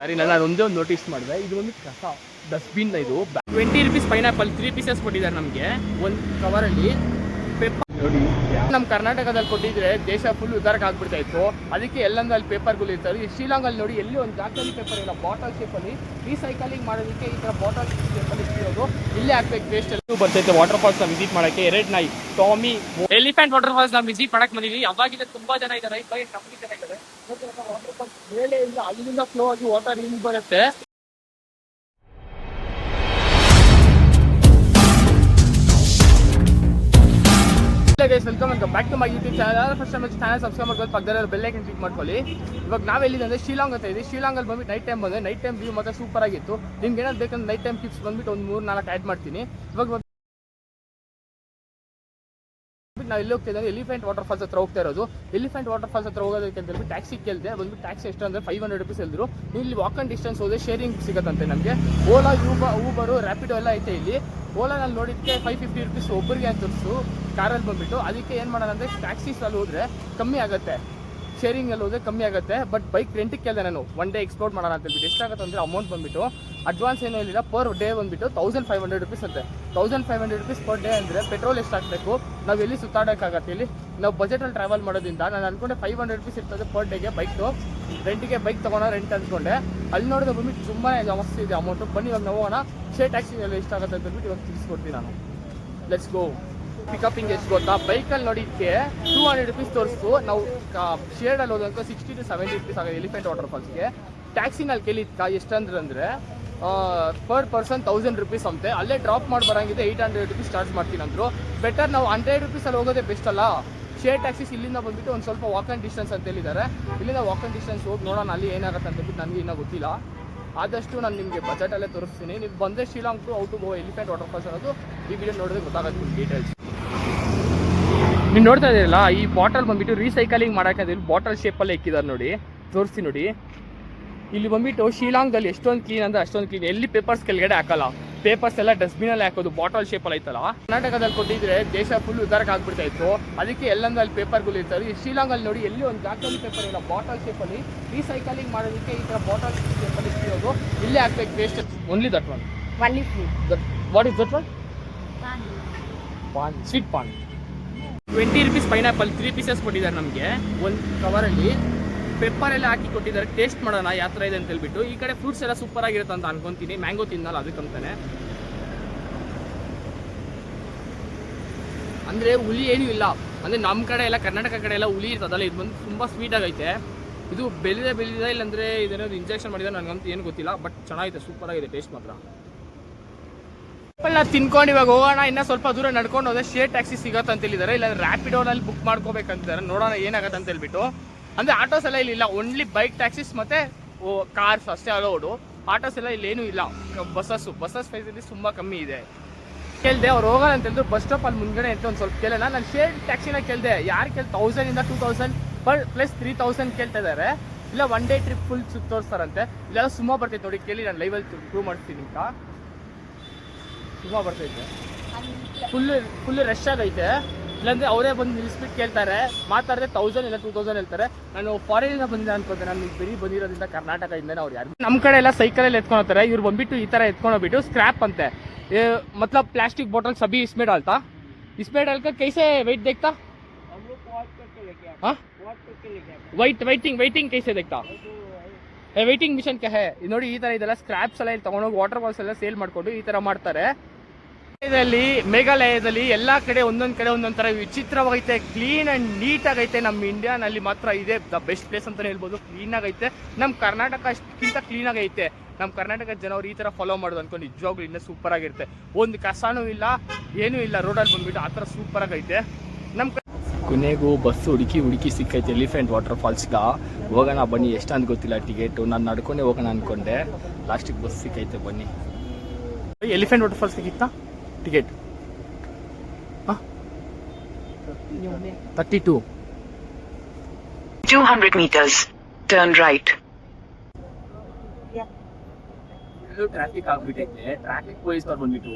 ಸರಿ ನಾನು ಒಂದೇ ಒಂದು ನೋಟಿಸ್ ಮಾಡಿದೆ, ಇದು ಒಂದು ಕಸ ಡಸ್ಟ್ಬಿನ್. ಇದು 20 ರೂಪೀಸ್ ಪೈನಾಪಲ್ 3 ಪೀಸಸ್ ಕೊಟ್ಟಿದ್ದಾರೆ ನಮಗೆ ಒಂದು ಕವರಲ್ಲಿ. ಪೇಪರ್ ನೋಡಿ, ನಮ್ಮ ಕರ್ನಾಟಕದಲ್ಲಿ ಕೊಟ್ಟಿದ್ರೆ ದೇಶ ಫುಲ್ ಉದ್ದಾರಕ್ಕೆ ಆಗ್ಬಿಡ್ತಾ ಇತ್ತು. ಅದಕ್ಕೆ ಎಲ್ಲಂದ್ರೆ ಅಲ್ಲಿ ಪೇಪರ್ಗಳು ಇರ್ತಾರೆ. ಈ ಶ್ರೀಲಂಕಲ್ಲಿ ನೋಡಿ ಎಲ್ಲಿ ಒಂದು ಜಾಗದಲ್ಲಿ ಪೇಪರ್ ಇಲ್ಲ, ಬಾಟಲ್ ಶೇಪಲ್ಲಿ ರೀಸೈಕಲಿಂಗ್ ಮಾಡೋದಕ್ಕೆ ಈ ಥರ ಬಾಟಲ್ ಶೇಪಲ್ಲಿ ಇಟ್ಟಿರೋದು. ಇಲ್ಲೇ ಹಾಕ್ಬೇಕು ವೇಸ್ಟ್ ಎಲ್ಲೂ ಬರ್ತೈತೆ. ವಾಟರ್ ಫಾಲ್ಸ್ ನ ವಿಸಿಟ್ ಮಾಡೋಕ್ಕೆ ಎರಡು ನಾಯಿ ಟಾಮಿ ಎಲಿಫೆಂಟ್ ವಾಟರ್ ಫಾಲ್ಸ್ ನ ವಿಸಿಟ್ ಮಾಡಕ್ಕೆ ಬಂದಿದ್ದೀವಿ. ಅವಾಗಿಂದ ತುಂಬಾ ಜನ ಇದ್ದಾರೆ, ಇವಾಗ ಕಮ್ಮಿ ಜನ ಇದ್ದಾರೆ. ವಾಟರ್ ಫಾಲ್ಸ್ ಮೇಲೆಯಿಂದ ಅಲ್ಲಿಂದ ಫ್ಲೋ ಆಗಿ ವಾಟರ್ ಹಿಂಗ್ ಬರುತ್ತೆ. Welcome back to my YouTube channel. First time channel subscribe ಮಾಡ್ಕೊಂಡು ಪಕ್ಕದಲ್ಲಿ ಬೆಲ್ ಐಕನ್ ಕ್ಲಿಕ್ ಮಾಡ್ಕೊಳ್ಳಿ. ಇವಾಗ ನಾವು ಎಲ್ಲಿದೆ ಶಿಲಾಂಗ್ ಅಂತ ಇದೆ. ಶಿಲಾಂಗಲ್ಲಿ ಬಂದ್ಬಿಟ್ಟು ನೈಟ್ ಟೈಮ್ ಬಂದರೆ ನೈಟ್ ಟೈಮ್ ವ್ಯೂ ಮತ್ತೆ ಸೂಪರ್ ಆಗಿತ್ತು. ನಿಮ್ಗೆ ಏನಾದ್ರು ಬೇಕಂದ್ರೆ ನೈಟ್ ಟೈಮ್ ಟಿಪ್ಸ್ ಬಂದ್ಬಿಟ್ಟು ಒಂದು 3-4 ಆ್ಯಡ್ ಮಾಡ್ತೀನಿ. ಇವಾಗ ನಾವು ಎಲ್ಲಿ ಹೋಗ್ತಾ ಇದ್ದೀವಿ, ಎಲಿಫೆಂಟ್ ವಾಟರ್ ಫಾಲ್ಸ್ ಹತ್ರ ಹೋಗ್ತಾ ಇರೋದು. ಎಲಿಫೆಂಟ್ ವಾಟರ್ ಫಾಲ್ಸ್ ಹತ್ರ ಹೋಗೋದಕ್ಕೆ ಅಂತ ಹೇಳ್ಬಿಟ್ಟು ಟ್ಯಾಕ್ಸಿ ಕೇಳಿದೆ. ಬಂದ್ಬಿಟ್ಟು ಟ್ಯಾಕ್ಸಿ ಎಷ್ಟು ಅಂದರೆ 500 ರೂಪೀಸ್ ಹೇಳಿದ್ರು. ಇಲ್ಲಿ ವಾಕ್ ಆನ್ ಡಿಸ್ಟೆನ್ಸ್ ಹೋದರೆ ಶೇರಿಂಗ್ ಸಿಗುತ್ತಂತೆ ನಮಗೆ. ಓಲಾ ಊಬರು ರ್ಯಾಪಿಡೋ ಎಲ್ಲ ಐತೆ ಇಲ್ಲಿ. ಓಲಾನಲ್ಲಿ ನೋಡಿದ್ದಕ್ಕೆ 550 ರೂಪೀಸ್ ಒಬ್ಬರಿಗೆ ಅಂತ ತೋರಿಸು ಕಾರಲ್ಲಿ ಬಂದುಬಿಟ್ಟು. ಅದಕ್ಕೆ ಏನು ಮಾಡೋಣ ಅಂದರೆ ಟ್ಯಾಕ್ಸೀಸಲ್ಲಿ ಹೋದರೆ ಕಮ್ಮಿ ಆಗುತ್ತೆ, ಶೇರಿಂಗಲ್ಲಿ ಹೋದರೆ ಕಮ್ಮಿ ಆಗುತ್ತೆ. ಬಟ್ ಬೈಕ್ ರೆಂಟಿಗೆ ಕೇಳಿದೆ ನಾನು, ಒನ್ ಡೇ ಎಕ್ಸ್ಪ್ಲೋರ್ ಮಾಡೋಣ ಅಂತ ಹೇಳ್ಬಿಟ್ಟು. ಎಷ್ಟಾಗುತ್ತೆ ಅಂದರೆ ಅಮೌಂಟ್ ಬಂದುಬಿಟ್ಟು ಅಡ್ವಾನ್ಸ್ ಏನೂ ಇಲ್ಲ, ಪರ್ ಡೇ ಬಂದುಬಿಟ್ಟು 1500 ರೂಪೀಸ್ ಅಂತೆ. 1500 ರೂಪೀಸ್ ಪರ್ ಡೇ ಅಂದರೆ ಪೆಟ್ರೋಲ್ ಎಷ್ಟು ಹಾಕಬೇಕು, ನಾವು ಎಲ್ಲಿ ಸುತ್ತಾಡೋಕ್ಕಾಗತ್ತೆ. ಇಲ್ಲಿ ನಾವು ಬಜೆಟಲ್ಲಿ ಟ್ರಾವೆಲ್ ಮಾಡೋದ್ರಿಂದ ನಾನು ಅಂದ್ಕೊಂಡೆ 500 ರೂಪೀಸ್ ಇರ್ತದೆ ಪರ್ ಡೇಗೆ ಬೈಕ್ದು ರೆಂಟಿಗೆ. ಬೈಕ್ ತೊಗೊಂಡು ರೆಂಟ್ ಅಂದ್ಕೊಂಡೆ. ಅಲ್ಲಿ ನೋಡಿದ್ರೆ ಬಂದ್ಬಿಟ್ಟು ತುಂಬಾ ಜಾಸ್ತಿ ಇದೆ ಅಮೌಂಟು. ಬನ್ನಿ ಇವಾಗ ನಾವು ಹೋಗೋಣ. ಶೇರ್ ಟ್ಯಾಕ್ಸಿಗೆಲ್ಲ ಎಷ್ಟಾಗುತ್ತೆ ಅಂತ ಹೇಳ್ಬಿಟ್ಟು ಇವಾಗ ತಿಳಿಸ್ಕೊಡ್ತೀನಿ ನಾನು. Let's go. ಪಿಕಪಿಂಗ್ ಎಷ್ಟು ಗೊತ್ತಾ, ಬೈಕಲ್ಲಿ ನೋಡಿದ್ದಕ್ಕೆ 200 ರೂಪೀಸ್ ತೋರಿಸ್ತು. ನಾವು ಶೇರ್ಡಲ್ಲಿ ಹೋದಂತ 60 to 70 ರೂಪೀಸ್ ಆಗಿದೆ ಎಲಿಫೆಂಟ್ ವಾಟರ್ ಫಾಲ್ಸ್ಗೆ. ಟ್ಯಾಕ್ಸಿನಲ್ಲಿ ಕೇಳಿದ್ಕ ಎಷ್ಟಂದ್ರೆ ಪರ್ ಪರ್ಸನ್ 1000 ರೂಪೀಸ್ ಅಂತೆ. ಅಲ್ಲೇ ಡ್ರಾಪ್ ಮಾಡಿ ಬರೋಂಗಿದೆ 800 ರೂಪೀಸ್ ಚಾರ್ಜ್ ಮಾಡ್ತೀನಿ ಅಂದರು. ಬೆಟರ್ ನಾವು 100 ರೂಪೀಸಲ್ಲಿ ಹೋಗೋದೇ ಬೆಸ್ಟ್ ಅಲ್ಲ. ಶೇರ್ ಟ್ಯಾಕ್ಸೀಸ್ ಇಲ್ಲಿಂದ ಬಂದುಬಿಟ್ಟು ಒಂದು ಸ್ವಲ್ಪ ವಾಕ್ ಆನ್ ಡಿಸ್ಟೆನ್ಸ್ ಅಂತ ಹೇಳಿದ್ದಾರೆ. ಇಲ್ಲಿಂದ ವಾಕ್ ಆನ್ ಡಿಸ್ಟೆನ್ಸ್ ಹೋಗಿ ನೋಡೋಣ ಅಲ್ಲಿ ಏನಾಗುತ್ತೆ ಅಂತ ಹೇಳ್ಬಿಟ್ಟು. ನನಗೆ ಇನ್ನೂ ಗೊತ್ತಿಲ್ಲ. ಆದಷ್ಟು ನಾನು ನಿಮಗೆ ಬಜೆಟಲ್ಲೇ ತೋರಿಸ್ತೀನಿ. ನೀವು ಬಂದರೆ Shillong to out to go elephant water falls ಅನ್ನೋದು ಈ ವಿಡಿಯೋ ನೋಡಿದ್ರೆ ಗೊತ್ತಾಗುತ್ತೆ ಡೀಟೇಲ್ಸ್. ನೀವು ನೋಡ್ತಾ ಇದ್ದೀರಲ್ಲ, ಈ ಬಾಟಲ್ ಬಂದುಬಿಟ್ಟು ರೀಸೈಕಲಿಂಗ್ ಮಾಡೋಕ್ಕೆ ಬಾಟಲ್ ಶೇಪಲ್ಲೇ ಇಕ್ಕಿದ್ದಾರೆ ನೋಡಿ, ತೋರಿಸಿ ನೋಡಿ. ಇಲ್ಲಿ ಬಂದುಬಿಟ್ಟು ಶಿಲಾಂಗಲ್ಲಿ ಎಷ್ಟೊಂದು ಕ್ಲೀನ್ ಅಂದರೆ ಅಷ್ಟೊಂದು ಕ್ಲೀನ್. ಎಲ್ಲಿ ಪೇಪರ್ಸ್ ಕೆಳಗಡೆ ಹಾಕಲ್ಲ, ಪೇಪರ್ಸ್ ಎಲ್ಲ ಡಸ್ಟ್ಬಿನಲ್ಲಿ ಹಾಕೋದು. ಬಾಟಲ್ ಶೇಪಲ್ಲಿ ಐತಲ್ಲ, ಕರ್ನಾಟಕದಲ್ಲಿ ಕೊಟ್ಟಿದ್ರೆ ದೇಶ ಫುಲ್ ಉದ್ದಾರಕ್ಕೆ ಆಗ್ಬಿಡ್ತಾ ಇತ್ತು. ಅದಕ್ಕೆ ಎಲ್ಲಂದ್ರೆ ಅಲ್ಲಿ ಪೇಪರ್ಗಳು ಇರ್ತಾರೆ. ಈ ಶಿಲಾಂಗಲ್ಲಿ ನೋಡಿ ಎಲ್ಲಿ ಒಂದು ಜಾಗದಲ್ಲಿ ಪೇಪರ್ ಇಲ್ಲ, ಬಾಟಲ್ ಶೇಪಲ್ಲಿ ರೀಸೈಕಲಿಂಗ್ ಮಾಡೋದಕ್ಕೆ ಈ ಥರ ಬಾಟಲ್ ಶೇಪಲ್ಲಿ ಇಟ್ಟಿರೋದು. ಇಲ್ಲೇ ಹಾಕ್ಬೇಕು waste. Only that one. What is that one? PAN, sweet PAN. 20 rupees pineapple 3 pieces ಕೊಟ್ಟಿದ್ದಾರೆ ನಮಗೆ ಒಂದು ಕವರಲ್ಲಿ. ಪೆಪ್ಪರ್ ಎಲ್ಲ ಹಾಕಿ ಕೊಟ್ಟಿದ್ದಾರೆ. ಟೇಸ್ಟ್ ಮಾಡೋಣ ಯಾವ ಥರ ಇದೆ ಅಂತ ಹೇಳ್ಬಿಟ್ಟು. ಈ ಕಡೆ ಫ್ರೂಟ್ಸ್ ಎಲ್ಲ ಸೂಪರ್ ಆಗಿರುತ್ತೆ ಅಂತ ಅನ್ಕೊಂತೀನಿ. ಮ್ಯಾಂಗೋ ತಿನ್ನಲ್ಲ ಅದಕ್ಕಂತಾನೆ. ಅಂದರೆ ಹುಳಿ ಏನೂ ಇಲ್ಲ. ಅಂದರೆ ನಮ್ಮ ಕಡೆ ಎಲ್ಲ ಕರ್ನಾಟಕ ಕಡೆ ಎಲ್ಲ ಹುಳಿ ಇರ್ತದಲ್ಲ, ಇದು ಬಂದು ತುಂಬ ಸ್ವೀಟ್ ಆಗೈತೆ. ಇದು ಬೆಳೆದಿದೆ ಇಲ್ಲಾಂದರೆ ಇದೇನಾದ್ರು ಇಂಜೆಕ್ಷನ್ ಮಾಡಿದ್ರೆ ನನಗಂತೂ ಏನು ಗೊತ್ತಿಲ್ಲ. ಬಟ್ ಚೆನ್ನಾಗಿದೆ, ಸೂಪರ್ ಆಗಿದೆ ಟೇಸ್ಟ್ ಮಾತ್ರ. ಎಲ್ಲ ತಿನ್ಕೊಂಡು ಇವಾಗ ಹೋಗೋಣ. ಇನ್ನೂ ಸ್ವಲ್ಪ ದೂರ ನಡ್ಕೊಂಡು ಹೋದ್ರೆ ಶೇರ್ ಟ್ಯಾಕ್ಸಿ ಸಿಗುತ್ತೆ ಅಂತ ಹೇಳಿದ್ದಾರೆ. ಇಲ್ಲ ರ್ಯಾಪಿಡೋನಲ್ಲಿ ಬುಕ್ ಮಾಡ್ಕೋಬೇಕಂತಿದ್ದಾರೆ. ನೋಡೋಣ ಏನಾಗುತ್ತೆ ಅಂತ ಹೇಳ್ಬಿಟ್ಟು. ಅಂದರೆ ಆಟೋಸ್ ಎಲ್ಲ ಇಲ್ಲ, ಓನ್ಲಿ ಬೈಕ್ ಟ್ಯಾಕ್ಸೀಸ್ ಮತ್ತು ಕಾರ್ಸ್ ಅಷ್ಟೇ ಅಲೋಡು. ಆಟೋಸ್ ಎಲ್ಲ ಇಲ್ಲೇನೂ ಇಲ್ಲ. ಬಸ್ಸಸ್ ಫೆಸಿಲಿಟೀಸ್ ತುಂಬ ಕಮ್ಮಿ ಇದೆ. ಕೇಳಿದೆ ಅವ್ರು ಹೋಗೋಣ ಅಂತ ಹೇಳಿದ್ರು. ಬಸ್ ಸ್ಟಾಪ್ ಅಲ್ಲಿ ಮುಂದ್ಗಡೆ ಅಂತ ಒಂದು ಸ್ವಲ್ಪ ಕೇಳೋಣ. ನಾನು ಶೇರ್ ಟ್ಯಾಕ್ಸಿನ ಕೇಳಿದೆ. ಯಾರು 1000 ಇಂದ 2000 ಪ್ಲಸ್ 3000 ಕೇಳ್ತಾ ಇದ್ದಾರೆ. ಇಲ್ಲ ಒನ್ ಡೇ ಟ್ರಿಪ್ ಫುಲ್ ತೋರಿಸ್ತಾರಂತೆ. ಇಲ್ಲೆಲ್ಲ ಸುಮ್ಮ ಬರ್ತೈತೆ ನೋಡಿ, ಕೇಳಿ ನಾನು ಲೈವಲ್ಲಿ ಪ್ರೂವ್ ಮಾಡ್ತೀನಿ ಅಂತ. ಸುಮ್ಮ ಬರ್ತೈತೆ, ಫುಲ್ ರಶ್ ಆಗೈತೆ. ಇಲ್ಲಾಂದರೆ ಅವರೇ ಬಂದು ನಿಲ್ಲಿಸ್ಬಿಟ್ಟು ಕೇಳ್ತಾರೆ. ಮಾತಾಡಿದ್ರೆ 1000 ಇಲ್ಲ 2000 ಹೇಳ್ತಾರೆ. ನಾನು ಫಾರಿನಿಂದ ಬಂದಿದ್ದೆ ಅನ್ಕೋತೆ. ನಾನು ಬರೀ ಬಂದಿರೋದ್ರಿಂದ ಕರ್ನಾಟಕದಿಂದ ಅವ್ರು ಯಾರು ನಮ್ಮ ಕಡೆ ಎಲ್ಲ ಸೈಕಲಲ್ಲಿ ಎತ್ಕೊಂಡು ಹೋಗ್ತಾರೆ. ಇವ್ರು ಬಂದುಬಿಟ್ಟು ಈ ಥರ ಎತ್ಕೊಂಡು ಹೋಗ್ಬಿಟ್ಟು ಸ್ಕ್ರ್ಯಾಪ್ ಅಂತೆ. मतलब प्लास्टिक बॉटल सभी इसमें डालता, इसमें डालकर कैसे वेट देखता, वेटिंग कैसे देखता, वेटिंग मिशन क्या है ನೋಡಿ. ಈ ಥರ ಇದೆಲ್ಲ ಸ್ಕ್ರಾಪ್ಸ್ ಎಲ್ಲ ತಗೊಂಡೋಗಿ ವಾಟರ್ ಫಾಲ್ಸ್ ಎಲ್ಲ ಸೇಲ್ ಮಾಡಿಕೊಂಡು ಈ ಥರ ಮಾಡ್ತಾರೆ. ಇದರಲ್ಲಿ ಮೇಘಾಲಯದಲ್ಲಿ ಎಲ್ಲ ಕಡೆ ಒಂದೊಂದು ಕಡೆ ಒಂದೊಂದು ಥರ ವಿಚಿತ್ರವಾಗೈತೆ. Clean and ನೀಟಾಗೈತೆ. ನಮ್ಮ ಇಂಡಿಯಾನಲ್ಲಿ ಮಾತ್ರ ಇದೆ ದ ಬೆಸ್ಟ್ ಪ್ಲೇಸ್ ಅಂತಲೇ ಹೇಳ್ಬೋದು. ಕ್ಲೀನಾಗೈತೆ. ನಮ್ಮ ಕರ್ನಾಟಕ ಅಷ್ಟಕ್ಕಿಂತ ಕ್ಲೀನಾಗೈತೆ. ನಮ್ಮ ಕರ್ನಾಟಕದ ಜನವರು ಈ ಥರ ಫಾಲೋ ಮಾಡೋದು ಅನ್ಕೊಂಡು ನಿಜವಾಗ್ಲೂ ಇನ್ನೂ ಸೂಪರ್ ಆಗಿರುತ್ತೆ. ಒಂದು ಕಸನೂ ಇಲ್ಲ, ಏನೂ ಇಲ್ಲ ರೋಡಲ್ಲಿ ಬಂದುಬಿಟ್ಟು. ಆ ಥರ ಸೂಪರ್ ಆಗೈತೆ. ನಮ್ಮ ಕೊನೆಗೂ ಬಸ್ಸು ಹುಡುಕಿ ಸಿಕ್ಕೈತೆ ಎಲಿಫೆಂಟ್ ವಾಟರ್ ಫಾಲ್ಸ್ಗೆ. ಹೋಗೋಣ ಬನ್ನಿ. ಎಷ್ಟಂತ ಗೊತ್ತಿಲ್ಲ ಟಿಕೆಟು. ನಾನು ನಡ್ಕೊಂಡೇ ಹೋಗೋಣ ಅಂದ್ಕೊಂಡೆ. ಲಾಸ್ಟಿಗೆ ಬಸ್ ಸಿಕ್ಕೈತೆ. ಬನ್ನಿ. ಎಲಿಫೆಂಟ್ ವಾಟರ್ ಫಾಲ್ಸ್ ಸಿಕ್ಕಿತ್ತಾ ticket? 32. 200 meters. Turn right. Full traffic ಆಗ್ಬಿಟ್ಟೈತೆ. ಟ್ರಾಫಿಕ್ ಪೊಲೀಸ್ ಅವ್ರು ಬಂದ್ಬಿಟ್ಟು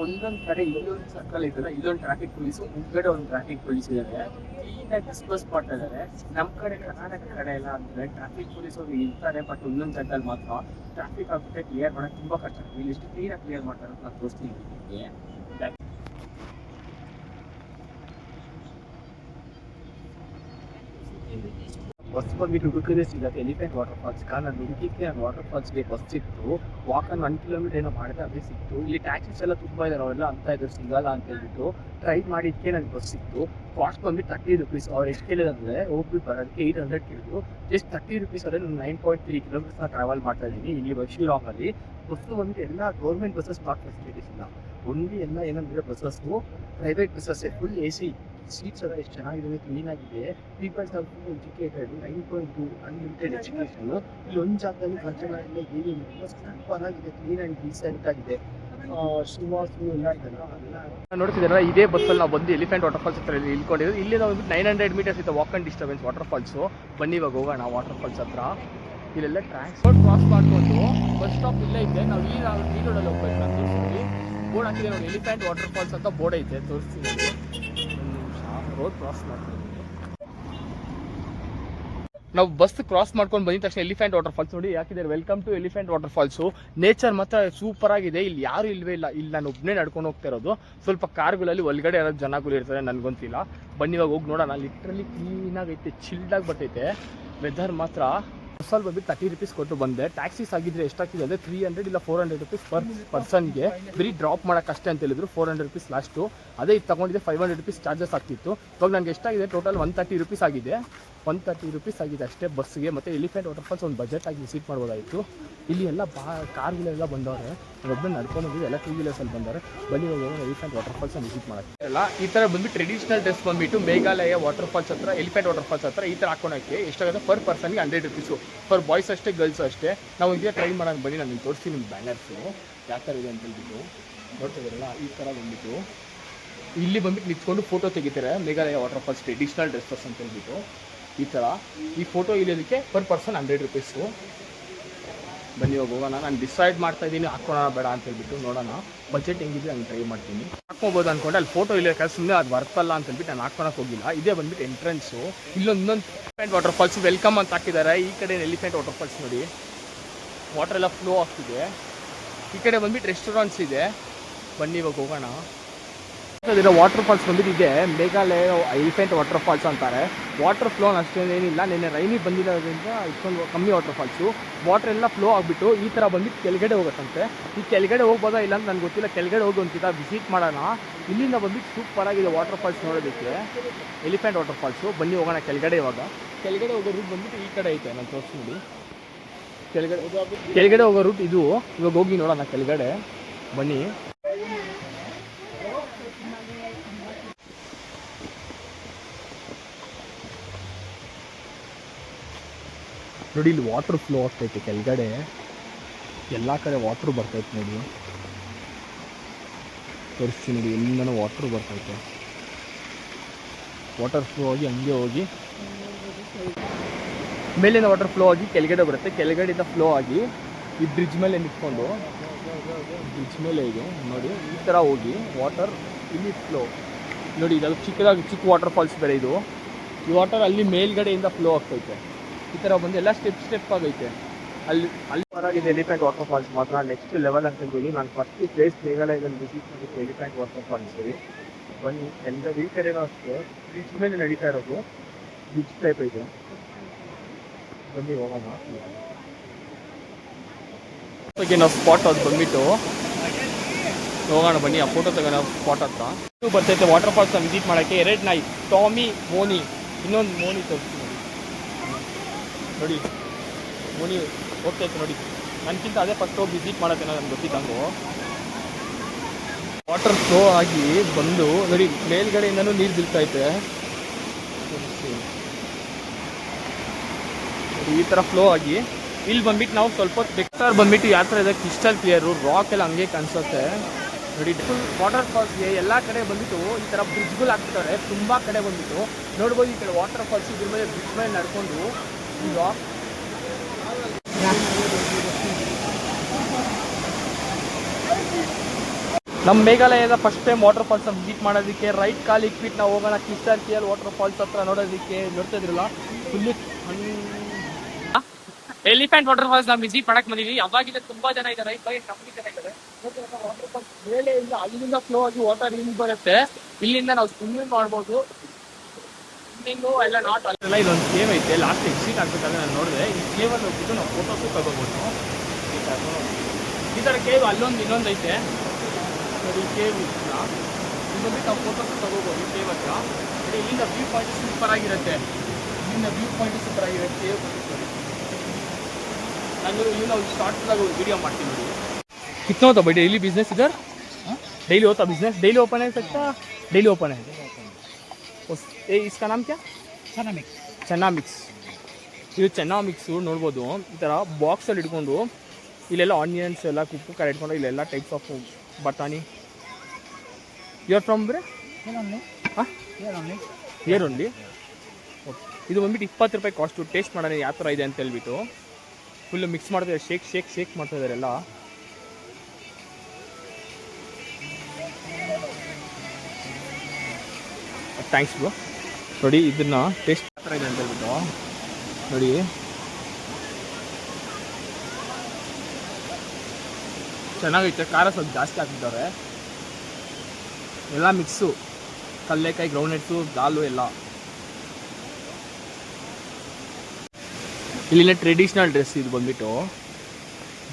ಒಂದೊಂದ್ ಕಡೆ ಇಲ್ಲೊಂದು ಸರ್ಕಲ್ ಐತಲ್ಲ, ಇಲ್ಲೊಂದು ಟ್ರಾಫಿಕ್ ಪೊಲೀಸ್, ಮುಂದ್ಗಡೆ ಒಂದು ಟ್ರಾಫಿಕ್ ಪೊಲೀಸ್ ಇದ್ದಾರೆ, ಕ್ಲೀನಾಗಿ ಡಿಸ್ಪೋಸ್ ಮಾಡ್ತಾ ಇದ್ದಾರೆ. ನಮ್ಮ ಕಡೆ ಕರ್ನಾಟಕ ಕಡೆ ಎಲ್ಲ ಅಂದ್ರೆ ಟ್ರಾಫಿಕ್ ಪೊಲೀಸ್ ಅವರು ಇರ್ತಾರೆ, ಬಟ್ ಒಂದೊಂದು ಜಾಗದಲ್ಲಿ ಮಾತ್ರ ಟ್ರಾಫಿಕ್ ಆಗ್ಬಿಟ್ಟೆ ಕ್ಲಿಯರ್ ಮಾಡೋಕೆ ತುಂಬಾ ಕಷ್ಟ. ಇಲ್ಲಿ ಎಷ್ಟು ಕ್ಲೀನಾಗಿ ಕ್ಲಿಯರ್ ಮಾಡ್ತಾರೆ ಅಂತ ನಾನು ತೋರಿಸ್ತೀನಿ ನಿಮಗೆ. ಬಸ್ ಬಂದ್ಬಿಟ್ಟು ಹುಡುಕಿದ್ರೆ ಸಿಗುತ್ತೆ ಎಲಿಫೆಂಟ್ ವಾಟರ್ ಫಾಲ್ಸ್. ನಾನು ಹುಡುಕಿಕ್ಕೆ ನಾನು ವಾಟರ್ ಫಾಲ್ಸ್ಗೆ ಬಸ್ ಸಿಕ್ತು. ವಾಕ್ 1 ಕಿಲೋಮೀಟರ್ ಏನೋ ಮಾಡಿದೆ, ಅದೇ ಸಿಕ್ತು. ಇಲ್ಲಿ ಟ್ಯಾಕ್ಸೀಸ್ ಎಲ್ಲ ತುಂಬಾ ಇದ್ದಾರೆ, ಅವೆಲ್ಲ ಅಂತ ಇದ್ರು ಸಿಗಲ್ಲ ಅಂತ ಹೇಳ್ಬಿಟ್ಟು ಟ್ರೈ ಮಾಡಿದ್ಕೆ ನನಗೆ ಬಸ್ ಸಿಕ್ತು. ಕಾಸ್ಟ್ ಬಂದ್ಬಿಟ್ಟು 30 rupees. ಅವ್ರು ಎಷ್ಟು ಕೇಳಿದ್ರೆ ಹೋಗ್ಬಿಟ್ಟು ಬರೋದಕ್ಕೆ 800 ಕೇಳಿದ್ರು. ಜಸ್ಟ್ 30 rupees ಅಲ್ಲಿ ನಾನು 9.3 kilometers ಟ್ರಾವೆಲ್ ಮಾಡ್ತಾ ಇದ್ದೀನಿ ಇಲ್ಲಿ ಶಿಲಾಂಗ್ ಅಲ್ಲಿ. ಬಸ್ಸು ಬಂದ್ಬಿಟ್ಟು ಎಲ್ಲ ಗೌರ್ಮೆಂಟ್ ಬಸ್ಸಸ್ ಪಾರ್ಕ್ ಫೆಸಿಲಿಟೀಸ್ ಇಲ್ಲ, ಓನ್ಲಿ ಎಲ್ಲ ಏನಂದ್ರೆ buses private buses, full AC. Seats ಎಲ್ಲ ಎಷ್ಟು ಚೆನ್ನಾಗಿದೆ, ಕ್ಲೀನ್ ಆಗಿದೆ. Peoples are full educated. 9.2 unlimited education. ಇಲ್ಲಿ ಒಂದು ಜಾಗದಲ್ಲಿ ಖರ್ಚು ಮಾಡಿಲ್ಲ, ಏನಿಲ್ಲ, ಸೂಪರ್ ಆಗಿದೆ, ಕ್ಲೀನ್ ಆ್ಯಂಡ್ ಡೀಸೆಂಟ್ ಆಗಿದೆ. ಸುವಾಸು ಎಲ್ಲ ಇದೆಲ್ಲ ನೋಡ್ತಿದ್ದೀರಲ್ಲ, ಇದೇ ಬಸ್ಸಲ್ಲಿ ನಾವು ಬಂದು ಎಲಿಫೆಂಟ್ ವಾಟರ್ ಫಾಲ್ಸ್ ಹತ್ರ ಇಳ್ಕೊಂಡಿರೋದು. ಇಲ್ಲಿ ನಾವು 900 meters ಇದೆ walk and disturbance water falls. ಬನ್ನಿ ಇವಾಗ ಹೋಗೋಣ ವಾಟರ್ ಫಾಲ್ಸ್ ಹತ್ರ. ಇಲ್ಲೆಲ್ಲ ಟ್ರಾನ್ಸ್ಪೋರ್ಟ್ ಕ್ರಾಸ್ ಮಾಡಿಕೊಂಡು ಬಸ್ ಸ್ಟಾಪ್ ಇಲ್ಲೇ ಇದೆ. ನಾವು ಈ ರೋಡಲ್ಲಿ ಹೋಗ್ಬೇಕು ಅಂತ ತೋರಿಸ್ತೀವಿ. ಬೋರ್ಡ್ ಹಾಕಿದೆ ನೋಡಿ, ಎಲಿಫೆಂಟ್ ವಾಟರ್ ಫಾಲ್ಸ್ ಅಂತ ಬೋರ್ಡ್ ಐತೆ, ತೋರಿಸ್ತೀನಿ. ರೋಡ್ ಕ್ರಾಸ್ ಮಾಡ್ತೀವಿ ನಾವು. ಬಸ್ ಕ್ರಾಸ್ ಮಾಡ್ಕೊಂಡು ಬಂದಿದ ತಕ್ಷಣ ಎಲಿಫೆಂಟ್ ವಾಟರ್ ಫಾಲ್ಸ್ ನೋಡಿ ಯಾಕಿದೆ, welcome to elephant water falls. Nature ಮಾತ್ರ ಸೂಪರ್ ಆಗಿದೆ. ಇಲ್ಲಿ ಯಾರು ಇಲ್ವೇ ಇಲ್ಲ. ಇಲ್ಲಿ ನಾನು ಒಬ್ಬನೇ ನಡ್ಕೊಂಡು ಹೋಗ್ತಾ ಇರೋದು. ಸ್ವಲ್ಪ ಕಾರ್ಗಳಲ್ಲಿ ಒಳಗಡೆ ಯಾರು ಜನಗಳು ಇರ್ತಾರೆ, ನನಗೊಂತಿಲ್ಲ. ಬನ್ನಿ ಇವಾಗ ಹೋಗಿ ನೋಡೋಣ. ಲಿಟ್ರಲಿ ಕ್ಲೀನಾಗೈತೆ, ಚಿಲ್ಡಾಗಿ ಬರ್ತೈತೆ ವೆದರ್ ಮಾತ್ರ. ಬಸ್ಸಲ್ಲಿ ಬಂದ್ಬಿಟ್ಟು 30 rupees ಕೊಟ್ಟು ಬಂದೆ. ಟ್ಯಾಕ್ಸೀಸ್ ಆಗಿದ್ರೆ ಎಷ್ಟಾಗ್ತಿದೆ ಅಂದರೆ 300 ಇಲ್ಲ 400 rupees ಪರ್ ಪರ್ಸನ್ಗೆ. ಬರೀ ಡ್ರಾಪ್ ಮಾಡೋಕ್ಕಷ್ಟೇ ಅಂತ ಹೇಳಿದ್ರು. 400 rupees ಲಾಸ್ಟು. ಅದೇ ಇದು ತಗೊಂಡಿದ್ದೆ 500 rupees ಚಾರ್ಜಸ್ ಆಗ್ತಿತ್ತು. ಇವಾಗ ನನಗೆ ಎಷ್ಟಾಗಿದೆ ಟೋಟಲ್ 130 rupees ಆಗಿದೆ. 130 rupees ಆಗಿದೆ ಅಷ್ಟೇ ಬಸ್ಗೆ. ಮತ್ತು ಎಲಿಫೆಂಟ್ ವಾಟರ್ ಫಾಲ್ಸ್ ಒಂದು ಬಜೆಟ್ ಆಗಿ ವಿಸಿಟ್ ಮಾಡ್ಬೋದಾಯಿತು. ಇಲ್ಲಿ ಎಲ್ಲ ಕಾರ್ಗಳೆಲ್ಲ ಬಂದವ್ರೆ, ಒಬ್ಬರು ನಡ್ಕೊಂಡು ಹೋಗಿ ಎಲ್ಲ 2 wheelersಲ್ಲಿ ಬಂದವ್ರೆ. ಬನ್ನಿ ಹೋಗಿ ಎಲಿಫೆಂಟ್ ವಾಟರ್ ಫಾಲ್ಸ್ ವಿಸಿಟ್ ಮಾಡೋಕ್ಕೆ ಎಲ್ಲ ಈ ಥರ ಬಂದ್ಬಿಟ್ಟು ಟ್ರೆಡಿಷನಲ್ ಡ್ರೆಸ್ ಬಂದ್ಬಿಟ್ಟು ಮೇಘಾಲಯ ವಾಟರ್ ಫಾಲ್ಸ್ ಹತ್ರ, ಎಲಿಫೆಂಟ್ ವಾಟರ್ ಫಾಲ್ಸ್ ಹತ್ರ ಈ ಥರ ಹಾಕೋಣಕ್ಕೆ ಎಷ್ಟಾಗುತ್ತೆ ಪರ್ ಪರ್ಸನ್ಗೆ 100 rupees. ಫಾರ್ ಬಾಯ್ಸ್ ಅಷ್ಟೇ, ಗರ್ಲ್ಸ್ ಅಷ್ಟೇ. ನಾವು ಇದಕ್ಕೆ ಟ್ರೈ ಮಾಡೋಣ ಬನ್ನಿ. ನಾನು ನಿಮ್ಗೆ ತೋರಿಸ್ತೀನಿ ನಿಮ್ಮ ಬ್ಯಾನರ್ಸು ಯಾವ ಥರ ಇದೆ ಅಂತ ಹೇಳ್ಬಿಟ್ಟು. ನೋಡ್ತಿದ್ದೀರಲ್ಲ, ಈ ಥರ ಬಂದ್ಬಿಟ್ಟು ಇಲ್ಲಿ ಬಂದ್ಬಿಟ್ಟು ನಿಂತ್ಕೊಂಡು ಫೋಟೋ ತೆಗಿತಾರೆ. Meghalaya water falls traditional dresses ಅಂತ ಹೇಳ್ಬಿಟ್ಟು ಈ ಥರ. ಈ ಫೋಟೋ ಇಳಿಯೋದಕ್ಕೆ ಪರ್ ಪರ್ಸನ್ 100 rupees. ಬನ್ನಿ ಹೋಗೋಣ. ನಾನು ಡಿಸೈಡ್ ಮಾಡ್ತಾ ಇದ್ದೀನಿ ಹಾಕೋಣ ಬೇಡ ಅಂತ ಹೇಳ್ಬಿಟ್ಟು. ನೋಡೋಣ ಬಜೆಟ್ ಹೆಂಗಿದೆ ನಾನು ಟ್ರೈ ಮಾಡ್ತೀನಿ. ಹಾಕ್ಕೋಬೋದು ಅಂದ್ಕೊಂಡೆ, ಅಲ್ಲಿ ಫೋಟೋ ಇಳಿಯೋಕೆ ಸುಮ್ಮನೆ ಅದು ಬರ್ತಲ್ಲ ಅಂತ ಹೇಳ್ಬಿಟ್ಟು ನಾನು ಹಾಕೋಣಕ್ಕೆ ಹೋಗಿಲ್ಲ. ಇದೇ ಬಂದ್ಬಿಟ್ಟು ಎಂಟ್ರೆನ್ಸು. ಇಲ್ಲೊಂದು ಎಲಿಫೆಂಟ್ ವಾಟರ್ ಫಾಲ್ಸ್ ವೆಲ್ಕಮ್ ಅಂತ ಹಾಕಿದ್ದಾರೆ. ಈ ಕಡೆ ಎಲಿಫೆಂಟ್ ವಾಟರ್ ಫಾಲ್ಸ್ ನೋಡಿ, ವಾಟರ್ ಎಲ್ಲ ಫ್ಲೋ ಆಗ್ತಿದೆ. ಈ ಕಡೆ ಬಂದ್ಬಿಟ್ಟು ರೆಸ್ಟೋರೆಂಟ್ಸ್ ಇದೆ. ಬನ್ನಿ ಇವಾಗ ಹೋಗೋಣ. ವಾಟರ್ ಫಾಲ್ಸ್ ಬಂದ್ಬಿಟ್ಟು ಇದೆ ಮೇಘಾಲಯ ಎಲಿಫೆಂಟ್ ವಾಟರ್ ಫಾಲ್ಸ್ ಅಂತಾರೆ. ವಾಟರ್ ಫ್ಲೋ ಅಷ್ಟೇನೇನಿಲ್ಲ. ನಿನ್ನೆ ರೈನಿ ಬಂದಿರೋದ್ರಿಂದ ಇಷ್ಟೊಂದು ಕಮ್ಮಿ ವಾಟರ್ ಫಾಲ್ಸು. ವಾಟರ್ ಎಲ್ಲ ಫ್ಲೋ ಆಗಿಬಿಟ್ಟು ಈ ಥರ ಬಂದ್ಬಿಟ್ಟು ಕೆಳಗಡೆ ಹೋಗುತ್ತಂತೆ. ಈ ಕೆಳಗಡೆ ಹೋಗ್ಬೋದಾ ಇಲ್ಲ ಅಂತ ನನಗೆ ಗೊತ್ತಿಲ್ಲ. ಕೆಳಗಡೆ ಹೋಗಿ ಒಂದ್ಕಿತ ವಿಸಿಟ್ ಮಾಡೋಣ. ಇಲ್ಲಿಂದ ಬಂದ್ಬಿಟ್ಟು ಸೂಪರ್ ಆಗಿದೆ ವಾಟರ್ ಫಾಲ್ಸ್ ನೋಡೋದಕ್ಕೆ, ಎಲಿಫೆಂಟ್ ವಾಟರ್ ಫಾಲ್ಸು. ಬನ್ನಿ ಹೋಗೋಣ ಕೆಳಗಡೆ. ಇವಾಗ ಕೆಳಗಡೆ ಹೋಗೋ ರೂಟ್ ಬಂದ್ಬಿಟ್ಟು ಈ ಕಡೆ ಐತೆ, ನಾನು ತೋರಿಸಿ ನೋಡಿ. ಕೆಳಗಡೆ ಹೋಗೋ ರೂಟ್ ಇದು. ಇವಾಗ ಹೋಗಿ ನೋಡೋಣ ಕೆಳಗಡೆ. ಬನ್ನಿ. ನೋಡಿ ಇಲ್ಲಿ ವಾಟರ್ ಫ್ಲೋ ಆಗ್ತೈತೆ ಕೆಳಗಡೆ, ಎಲ್ಲ ಕಡೆ ವಾಟ್ರ್ ಬರ್ತೈತೆ ನೋಡಿ. ತೋರಿಸ್ತೀನಿ ನೋಡಿ, ಎಲ್ಲಿಂದನೂ ವಾಟ್ರ್ ಬರ್ತೈತೆ. ವಾಟರ್ ಫ್ಲೋ ಆಗಿ ಹಂಗೆ ಹೋಗಿ ಮೇಲಿಂದ ವಾಟರ್ ಫ್ಲೋ ಆಗಿ ಕೆಳಗಡೆ ಬರುತ್ತೆ. ಕೆಳಗಡೆಯಿಂದ ಫ್ಲೋ ಆಗಿ ಈ ಬ್ರಿಡ್ಜ್ ಮೇಲೆ ನಿಂತ್ಕೊಂಡು, ಬ್ರಿಡ್ಜ್ ಮೇಲೆ ಇದೆ ನೋಡಿ, ಈ ಥರ ಹೋಗಿ ವಾಟರ್ ಇಲ್ಲಿ ಫ್ಲೋ ನೋಡಿ. ಇದು ಚಿಕ್ಕ ವಾಟರ್ ಫಾಲ್ಸ್ ಬೇರೆ ಇದು. ಈ ವಾಟರ್ ಅಲ್ಲಿ ಮೇಲ್ಗಡೆಯಿಂದ ಫ್ಲೋ ಆಗ್ತೈತೆ. ಈ ಥರ ಬಂದು ಎಲ್ಲ ಸ್ಟೆಪ್ ಆಗೈತೆ. ಅಲ್ಲಿ ಹೊರಗಿದೆ ಎಲಿಫೆಂಟ್ ವಾಟರ್ ಫಾಲ್ಸ್ ಮಾತ್ರ ನೆಕ್ಸ್ಟ್ ಲೆವೆಲ್ ಅಂತ ಹೇಳ್ಬೋದು. ನಾನು ಫಸ್ಟ್ ಪ್ಲೇಸ್ ಮೇಘಾಲಯದಲ್ಲಿ ವಿಸಿಟ್ ಮಾಡಿದ್ದು ಎಲಿಫೆಂಟ್ ವಾಟರ್ ಫಾಲ್ಸ್. ಬನ್ನಿ ಎಲ್ಲ ಈ ಕಡೆನೂ ಅಷ್ಟೇ ಬ್ರಿಡ್ಜ್ ಮೇಲೆ ನಡೀತಾ ಇರೋದು, ಬ್ರಿಡ್ಜ್ ಟೈಪ್ ಇದೆ. ಬನ್ನಿ ಹೋಗೋಣ. ನಾವು ಸ್ಪಾಟ್ ಅದು ಬಂದ್ಬಿಟ್ಟು ಹೋಗೋಣ ಬನ್ನಿ. ಆ ಫೋಟೋ ತಗೋಣ ಸ್ಪಾಟ್ ಹತ್ರ. ಬರ್ತೈತೆ ವಾಟರ್ ಫಾಲ್ಸ್ ವಿಸಿಟ್ ಮಾಡೋಕ್ಕೆ. 2 ನಾಯಿ, ಟಾಮಿ, ಮೋನಿ. ಇನ್ನೊಂದು ಮೋನಿ ತೋರಿಸ್ತೀನಿ ನೋಡಿ. ಮೋನಿ ಹೋಗ್ತೈತೆ ನೋಡಿ. ನನಗಿಂತ ಅದೇ ಫಸ್ಟ್ ಹೋಗಿ ವಿಸಿಟ್ ಮಾಡತ್ತೇನೋ ನನಗೆ ಗೊತ್ತಿದ್ದಂಗು. ವಾಟರ್ ಫ್ಲೋ ಆಗಿ ಬಂದು ನೋಡಿ, ಮೇಲ್ಗಡೆಯಿಂದನೂ ನೀರು ಬೀಳ್ತೈತೆ. ಈ ಥರ ಫ್ಲೋ ಆಗಿ ಇಲ್ಲಿ ಬಂದ್ಬಿಟ್ಟು ನಾವು ಸ್ವಲ್ಪ ಬೆಕ್ಟರ್ ಬಂದ್ಬಿಟ್ಟು ಯಾವ ಥರ ಇದೆ, ಕ್ರಿಸ್ಟಲ್ ಕ್ಲಿಯರು, ರಾಕ್ ಎಲ್ಲ ಹಂಗೆ ಕಾಣಿಸುತ್ತೆ ನೋಡಿ. ಫುಲ್ ವಾಟರ್ ಫಾಲ್ಸ್ಗೆ ಎಲ್ಲ ಕಡೆ ಬಂದ್ಬಿಟ್ಟು ಈ ಥರ ಬ್ರಿಡ್ಜ್ಗಳು ಹಾಕ್ತಾರೆ. ತುಂಬ ಕಡೆ ಬಂದ್ಬಿಟ್ಟು ನೋಡ್ಬೋದು. ಈ ಕಡೆ ವಾಟರ್ ಫಾಲ್ಸ್ ಇದ್ರ ಮೇಲೆ ಬ್ರಿಡ್ಜ್ ಮೇಲೆ ನಡ್ಕೊಂಡು ಈ ರಾಕ್ ನಮ್ಮ ಮೇಘಾಲಯದ first time water falls visit ಮಾಡೋದಕ್ಕೆ ರೈಟ್ ಕಾಲ್ ಇಕ್ಬಿಟ್ಟು ನಾವು ಹೋಗೋಣ ಕ್ಲಿಸ್ಟರ್ ಕೇಲ್ ವಾಟರ್ ಫಾಲ್ಸ್ ಹತ್ರ ನೋಡೋದಕ್ಕೆ ನೋಡ್ತಾ ಇದ್ರಲ್ಲ ಫುಲ್ ಎಲಿಫೆಂಟ್ ವಾಟರ್ ಫಾಲ್ಸ್ ನಾವು ವಿಸಿಟ್ ಮಾಡಕ್ ಬಂದಿದ್ವಿ. ಅವಾಗಿದೆ ತುಂಬಾ ಜನ ಇದ್ದಾರೆ, ರೈಟ್ ಬಾಗಿ ಕಮ್ಮಿ ಜನ ಇದ್ದಾರೆ. ವಾಟರ್ ಫಾಲ್ಸ್ ಮೇಲೆಯಿಂದ ಅಲ್ಲಿಂದ ಫ್ಲೋ ಆಗಿ ವಾಟರ್ ಇಲ್ಲಿ ಬರುತ್ತೆ, ಇಲ್ಲಿಂದ ನಾವು ಸ್ವಿಮ್ಮಿಂಗ್ ಮಾಡ್ಬೋದು. ಸ್ವಿಮ್ಮಿಂಗು ಎಲ್ಲ ನಾಟ್ ಅಲ್ಲ. ಇಲ್ಲೊಂದು ಕೇವ್ ಐತೆ, ಲಾಸ್ಟ್ ಎಕ್ಸಿಟ್ ಆಗ್ಬೇಕಾದ್ರೆ ನಾನು ನೋಡಿದೆ. ಈ ಕೇವಲ್ಲಿ ಹೋಗ್ಬಿಟ್ಟು ನಾವು ಫೋಟೋಸು ತಗೋಬೋದು. ಈ ಥರ ಕೇವ್ ಅಲ್ಲೊಂದು ಇನ್ನೊಂದು ಐತೆ ನೋಡಿ. ಕೇವ್ ಇಲ್ಲ ಬಂದ್ಬಿಟ್ಟು ನಾವು ಫೋಟೋಸು ತಗೋಬೋದು ಈ ಕೇವ್ ಹತ್ರ. ಇಲ್ಲಿಂದ ವ್ಯೂ ಪಾಯಿಂಟ್ ಸೂಪರ್ ಆಗಿರುತ್ತೆ. ಇಲ್ಲಿಂದ ವ್ಯೂ ಪಾಯಿಂಟ್ ಸೂಪರ್ ಆಗಿರುತ್ತೆ. ಕೇವ್ ಬಂದ್ಬಿಟ್ಟು ನಾನು ಇಲ್ಲಿ ಶಾರ್ಟ್ದಾಗ वीडियो ಮಾಡ್ತೀನಿ ನೋಡಿ. कितना होता भाई डेली बिजनेस इधर? डेली होता बिजनेस? डेली ओपन है सकता? डेली ओपन है. इसका नाम क्या? चना मिक्स. चना मिक्स. ಇದು ಚೆನ್ನ ಮಿಕ್ಸು ನೋಡ್ಬೋದು. ಈ ಥರ ಬಾಕ್ಸಲ್ಲಿ ಇಟ್ಕೊಂಡು ಇಲ್ಲೆಲ್ಲ ಆನಿಯನ್ಸ್ ಎಲ್ಲ ಉಪ್ಪು ಖಾರ ಇಟ್ಕೊಂಡು ಇಲ್ಲೆಲ್ಲ ಟೈಪ್ಸ್ ಆಫ್ ಬಟಾಣಿ. ಯು ಆರ್ ಫ್ರಮ್ ಬ್ರೆ? ಹಾಂ ಇಯರ್ ಓನ್ಲಿ. ಓಕೆ. ಇದು ಬಂದ್ಬಿಟ್ಟು 20 ರೂಪಾಯಿ ಕಾಸ್ಟು. ಟೇಸ್ಟ್ ಮಾಡೋಣ ಯಾವ ಥರ ಇದೆ ಅಂತ ಹೇಳ್ಬಿಟ್ಟು ಫುಲ್ ಮಿಕ್ಸ್ ಮಾಡ್ತಿದ್ದಾರೆ. ಶೇಕ್ ಮಾಡ್ತಾ ಇದ್ದಾರೆ ಎಲ್ಲ. Thanks bro. ನೋಡಿ ಇದನ್ನ ಟೇಸ್ಟ್ ಯಾವ ಥರ ಇದೆ ಅಂತ ಹೇಳ್ಬಿಟ್ಟು ನೋಡಿ. ಚೆನ್ನಾಗೈತೆ. ಖಾರ ಸ್ವಲ್ಪ ಜಾಸ್ತಿ ಹಾಕಿದ್ದಾರೆ. ಎಲ್ಲ ಮಿಕ್ಸು, ಕಲ್ಲೆಕಾಯಿ, ಗ್ರೌಂಡ್ನಟ್ಸು, ದಾಲು ಎಲ್ಲ. ಇಲ್ಲಿನ ಟ್ರೆಡಿಷ್ನಲ್ ಡ್ರೆಸ್ ಇದು ಬಂದ್ಬಿಟ್ಟು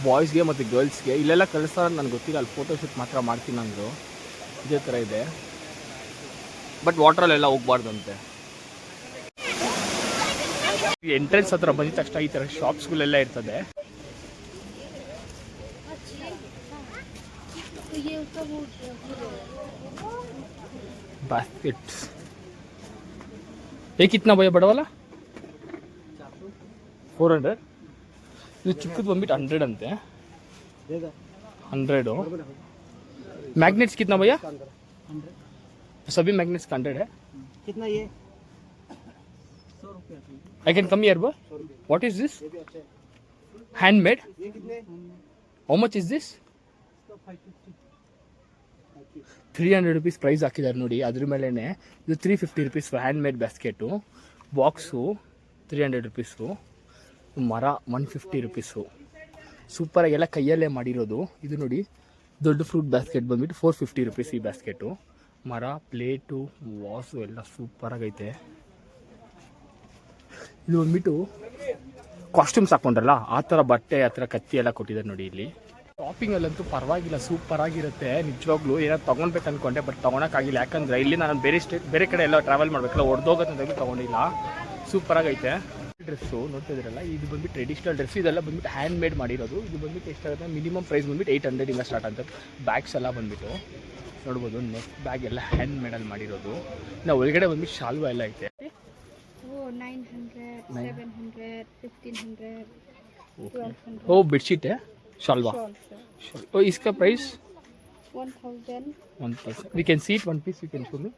ಬಾಯ್ಸ್ಗೆ ಮತ್ತು ಗರ್ಲ್ಸ್ಗೆ. ಇಲ್ಲೆಲ್ಲ ಕಳಿಸ್ತಾರೆ ನನಗೆ ಗೊತ್ತಿಲ್ಲ, ಅಲ್ಲಿ ಫೋಟೋಶೂಟ್ ಮಾತ್ರ ಮಾಡ್ತೀನಿ ನಂದು. ಇದೇ ಥರ ಇದೆ, ಬಟ್ ವಾಟ್ರಲ್ಲೆಲ್ಲ ಹೋಗ್ಬಾರ್ದಂತೆ. ಎಂಟ್ರೆನ್ಸ್ ಹತ್ರ ಬಂದಿದ ತಕ್ಷಣ ಈ ಥರ ಶಾಪ್ಸ್ಗಳೆಲ್ಲ ಇರ್ತದೆ. बास्केट्स ये कितना भैया बड़ा वाला? 400. ಇದು ಚಿಕ್ಕದು ಬಂದ್ಬಿಟ್ಟು 100 ಅಂತೆ. 100. मैग्नेट्स कितना भैया? 100. सभी मैग्नेट्स का 100 है. कितना ये? 100 रुपया. आई कैन कम हियर बो. What is this? हैंडमेड. ये कितने? How much is this? 300 rupees price ಹಾಕಿದ್ದಾರೆ ನೋಡಿ. ಅದ್ರ ಮೇಲೇ ಇದು 350 rupees handmade basket. Box 300 rupees. ಮರ 150 रुपीसು. ಸೂಪರಾಗಿ ಎಲ್ಲ ಕೈಯಲ್ಲೇ ಮಾಡಿರೋದು. ಇದು ನೋಡಿ ದೊಡ್ಡ ಫ್ರೂಟ್ ಬ್ಯಾಸ್ಕೆಟ್ ಬಂದ್ಬಿಟ್ಟು 450 रुपीस ಈ ಬ್ಯಾಸ್ಕೆಟು. ಮರ, ಪ್ಲೇಟು, ವಾಸು ಎಲ್ಲ ಸೂಪರಾಗೈತೆ. ಇದು ಬಂದ್ಬಿಟ್ಟು ಕಾಸ್ಟ್ಯೂಮ್ಸ್ ಹಾಕೊಂಡ್ರಲ್ಲ ಆ ಥರ ಬಟ್ಟೆ, ಆ ಥರ ಕತ್ತಿ ಎಲ್ಲ ಕೊಟ್ಟಿದ್ದಾರೆ ನೋಡಿ ಇಲ್ಲಿ. ಶಾಪಿಂಗಲ್ಲಂತೂ ಪರವಾಗಿಲ್ಲ, ಸೂಪರಾಗಿರುತ್ತೆ ನಿಜವಾಗ್ಲೂ. ಏನಾದ್ರು ತೊಗೊಳ್ಬೇಕು ಅಂದ್ಕೊಂಡೆ, ಬಟ್ ತೊಗೊಳಕ್ಕಾಗಿಲ್ಲ. ಯಾಕಂದರೆ ಇಲ್ಲಿ ನಾನು ಬೇರೆ ಕಡೆ ಎಲ್ಲ ಟ್ರಾವೆಲ್ ಮಾಡಬೇಕಲ್ಲ, ಹೊಡೆದೋಗೋದಂತಾಗಿ ತೊಗೊಂಡಿಲ್ಲ. ಸೂಪರಾಗೈತೆ. ಡ್ರೆಸ್ಸು ನೋಡ್ತಾ ಇದ್ದೀರಲ್ಲ, ಇದು ಬಂದ್ಬಿಟ್ಟು ಟ್ರೆಡಿಷ್ನಲ್ ಡ್ರೆಸ್. ಇದೆಲ್ಲ ಬಂದ್ಬಿಟ್ಟು ಹ್ಯಾಂಡ್ ಮೇಡ್ ಮಾಡಿರೋದು. ಇದು ಬಂದ್ಬಿಟ್ಟು ಎಷ್ಟಾಗುತ್ತೆ, ಮಿನಿಮಮ್ ಪ್ರೈಸ್ ಬಂದ್ಬಿಟ್ಟು 800 ಇಂದ ಸ್ಟಾರ್ಟ್ ಅಂತ. ಬ್ಯಾಗ್ಸ್ ಎಲ್ಲ ಬಂದ್ಬಿಟ್ಟು ನೋಡ್ಬೋದು, ನೆಕ್ ಬ್ಯಾಗ್ ಎಲ್ಲ ಹ್ಯಾಂಡ್ ಮೇಡಲ್ಲಿ ಮಾಡಿರೋದು. ನಾವು ಒಳಗಡೆ ಬಂದ್ಬಿಟ್ಟು ಶಾಲ್ವಾ ಎಲ್ಲ ಐತೆ. 900, 700, 1500, 1200. ಓ ಬೆಡ್ಶೀಟ್ है शालवा. ओ इसका price 1000. We can see it one piece. You can show me.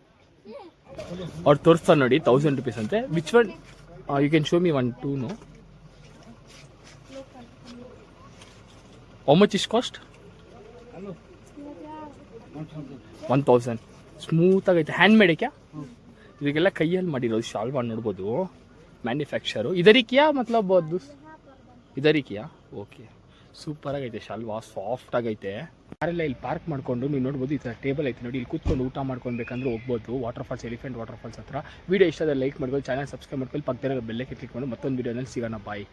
और तोर्स्ता ನೋಡಿ 1000 रुपीस ಅಂತೆ. Which one you can show me 1 2 no. How much is cost? 1000. Smooth ಆಗೈತೆ. ಹ್ಯಾಂಡ್ ಮೇಡ್ ಕ್ಯಾ? ಇದಕ್ಕೆಲ್ಲ ಕೈಯಲ್ಲಿ ಮಾಡಿರೋದು ಶಾಲ್ವಾ ನೋಡ್ಬೋದು. ಮ್ಯಾನುಫ್ಯಾಕ್ಚರು ಇದರಿ ಕ್ಯಾ ಮತ್ಲಬ್ ಇದರಿ ಕ್ಯಾ? ಓಕೆ. ಸೂಪರ್ ಆಗೈತೆ ಶಾಲ್ವಾ, ಸಾಫ್ಟ್ ಆಗೈತೆ. ಕಾರೆಲ್ಲ ಇಲ್ಲಿ ಪಾರ್ಕ್ ಮಾಡ್ಕೊಂಡು ನೀವು ನೋಡ್ಬೋದು. ಈ ಥರ ಟೇಬಲ್ ಐತೆ ನೋಡಿ, ಇಲ್ಲಿ ಕೂತ್ಕೊಂಡು ಊಟ ಮಾಡ್ಕೊಬೇಕಂದ್ರೆ ಹೋಗ್ಬೋದು. Water falls, elephant water falls ಹತ್ರ. ವೀಡಿಯೋ ಇಷ್ಟ ಆದರೆ ಲೈಕ್ ಮಾಡ್ಬೋದು, ಚಾನಲ್ ಸಬ್ಸ್ಕ್ರೈಬ್ ಮಾಡ್ಕೊಂಡು ಪಕ್ಕದಲ್ಲಿ ಬೆಲ್ಲಕ್ಕೆ ಕ್ಲಿಕ್ ಮಾಡಿ ಮತ್ತೊಂದು ವೀಡಿಯೋನಲ್ಲಿ ಸಿಗೋಣ. ಬಾಯ್.